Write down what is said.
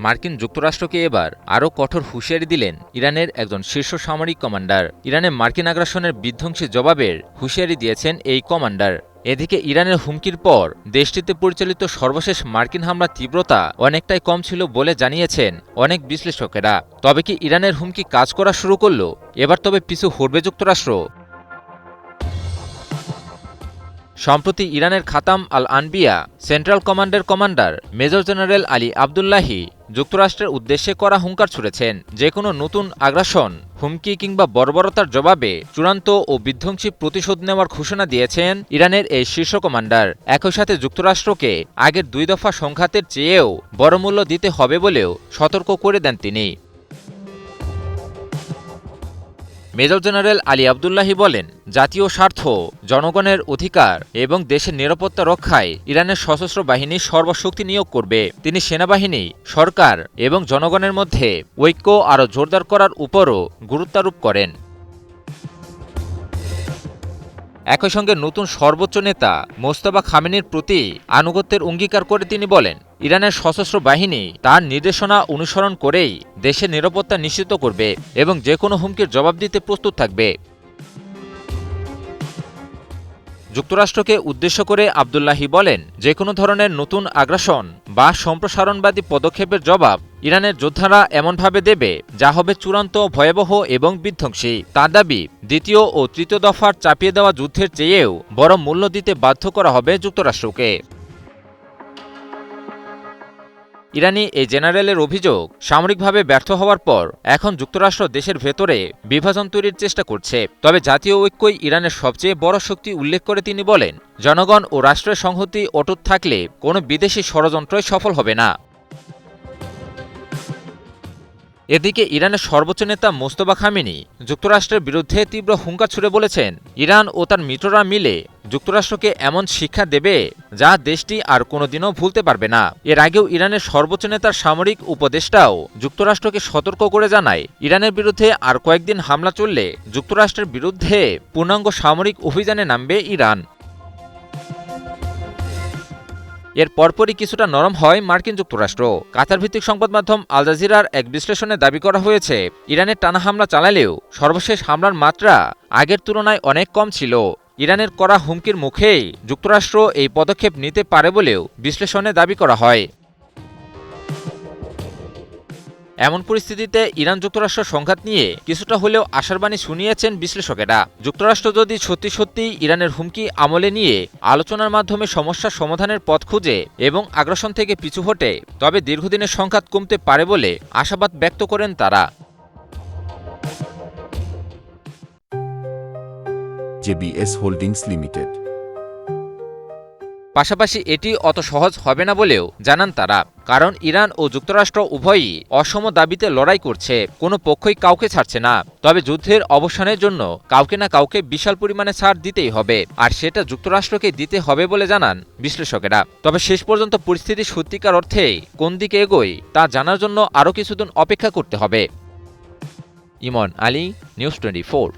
মার্কিন যুক্তরাষ্ট্রকে এবার আরও কঠোর হুঁশিয়ারি দিলেন ইরানের একজন শীর্ষ সামরিক কমান্ডার। ইরানে মার্কিন আগ্রাসনের বিধ্বংসী জবাবের হুঁশিয়ারি দিয়েছেন এই কমান্ডার। এদিকে ইরানের হুমকির পর দেশটিতে পরিচালিত সর্বশেষ মার্কিন হামলার তীব্রতা অনেকটাই কম ছিল বলে জানিয়েছেন অনেক বিশ্লেষকেরা। তবে কি ইরানের হুমকি কাজ করা শুরু করল? এবার তবে পিছু হটবে যুক্তরাষ্ট্র? সম্প্রতি ইরানের খাতাম আল আনবিয়া সেন্ট্রাল কমান্ডের commander major general Ali Abdullahi যুক্তরাষ্ট্রের উদ্দেশ্যে করা হুঙ্কার ছুড়েছেন। যে কোনো নতুন আগ্রাসন, হুমকি কিংবা বর্বরতার জবাবে চূড়ান্ত ও বিধ্বংসী প্রতিশোধ নেওয়ার ঘোষণা দিয়েছেন ইরানের এই শীর্ষ কমান্ডার। একই সাথে যুক্তরাষ্ট্রকে আগের 2 দফা সংঘাতের চেয়েও বড় মূল্য দিতে হবে বলেও সতর্ক করে দেন তিনি। মেজর জেনারেল আলী আবদুল্লাহি বলেন, জাতীয় স্বার্থ, জনগণের অধিকার এবং দেশের নিরাপত্তা রক্ষায় ইরানের সশস্ত্র বাহিনী সর্বশক্তি নিয়োগ করবে। তিনি সেনাবাহিনী, সরকার এবং জনগণের মধ্যে ঐক্য আরও জোরদার করার উপরও গুরুত্বারোপ করেন। একই সঙ্গে নতুন সর্বোচ্চ নেতা মোস্তফা খামেনির প্রতি আনুগত্যের অঙ্গীকার করে তিনি বলেন, ইরানের সশস্ত্র বাহিনী তার নির্দেশনা অনুসরণ করেই দেশের নিরাপত্তা নিশ্চিত করবে এবং যে কোনো হুমকির জবাব দিতে প্রস্তুত থাকবে। যুক্তরাষ্ট্রকে উদ্দেশ্য করে আবদুল্লাহি বলেন, যে কোনো ধরনের নতুন আগ্রাসন বা সম্প্রসারণবাদী পদক্ষেপের জবাব ইরানের যোদ্ধারা এমনভাবে দেবে যা হবে চূড়ান্ত, ভয়াবহ এবং বিধ্বংসী। তার দাবি, 2য় ও 3য় দফার চাপিয়ে দেওয়া যুদ্ধের চেয়েও বড় মূল্য দিতে বাধ্য করা হবে যুক্তরাষ্ট্রকে। ইরানি এই জেনারেলের অভিযোগ, সামরিকভাবে ব্যর্থ হওয়ার পর এখন যুক্তরাষ্ট্র দেশের ভেতরে বিভাজন তৈরির চেষ্টা করছে। তবে জাতীয় ঐক্যই ইরানের সবচেয়ে বড় শক্তি উল্লেখ করে তিনি বলেন, জনগণ ও রাষ্ট্রের সংহতি অটুট থাকলে কোনো বিদেশি ষড়যন্ত্রই সফল হবে না। এদিকে ইরানের সর্বোচ্চ নেতা মোস্তফা খামেনি যুক্তরাষ্ট্রের বিরুদ্ধে তীব্র হুঙ্কার ছুড়ে বলেছেন, ইরান ও তার মিত্ররা মিলে যুক্তরাষ্ট্রকে এমন শিক্ষা দেবে যা দেশটি আর কোনোদিনও ভুলতে পারবে না। এর আগেও ইরানের সর্বোচ্চ নেতার সামরিক উপদেষ্টাও যুক্তরাষ্ট্রকে সতর্ক করে জানায়, ইরানের বিরুদ্ধে আর কয়েকদিন হামলা চললে যুক্তরাষ্ট্রের বিরুদ্ধে পূর্ণাঙ্গ সামরিক অভিযানে নামবে ইরান। এর পরপরই কিছুটা নরম হয় মার্কিন যুক্তরাষ্ট্র। কাতার ভিত্তিক সংবাদ মাধ্যম আল জাজিরার এক বিশ্লেষণে দাবি করা হয়েছে, ইরানের টানা হামলা চালালেও সর্বশেষ হামলার মাত্রা আগের তুলনায় অনেক কম ছিল। ইরানের করা হুমকির মুখেই যুক্তরাষ্ট্র এই পদক্ষেপ নিতে পারে বলেও বিশ্লেষণে দাবি করা হয়। এমন পরিস্থিতিতে ইরান যুক্তরাষ্ট্র সংঘাত নিয়ে কিছুটা হলেও আশার বাণী শুনিয়েছেন বিশ্লেষকেরা। যুক্তরাষ্ট্র যদি সত্যি সত্যি ইরানের হুমকি আমলে নিয়ে আলোচনার মাধ্যমে সমস্যার সমাধানের পথ খুঁজে এবং আগ্রাসন থেকে পিছু হটে, তবে দীর্ঘদিনের সংঘাত কমতে পারে বলে আশাবাদ ব্যক্ত করেন তারা। JBS holdings limited. পাশাপাশি এটি অত সহজ হবে না বলেও জানান তারা, কারণ ইরান ও যুক্তরাষ্ট্র উভয়ই অসম দাবিতে লড়াই করছে, কোনো পক্ষই কাউকে ছাড়ছে না। তবে যুদ্ধের অবসানের জন্য কাউকে না কাউকে বিশাল পরিমাণে ছাড় দিতেই হবে, আর সেটা যুক্তরাষ্ট্রকে দিতে হবে বলে জানান বিশ্লেষকেরা। তবে শেষ পর্যন্ত পরিস্থিতি সত্যিকার অর্থে কোন দিকে এগোয় তা জানার জন্য আরও কিছুদিন অপেক্ষা করতে হবে। ইমন আলী, নিউজ 24।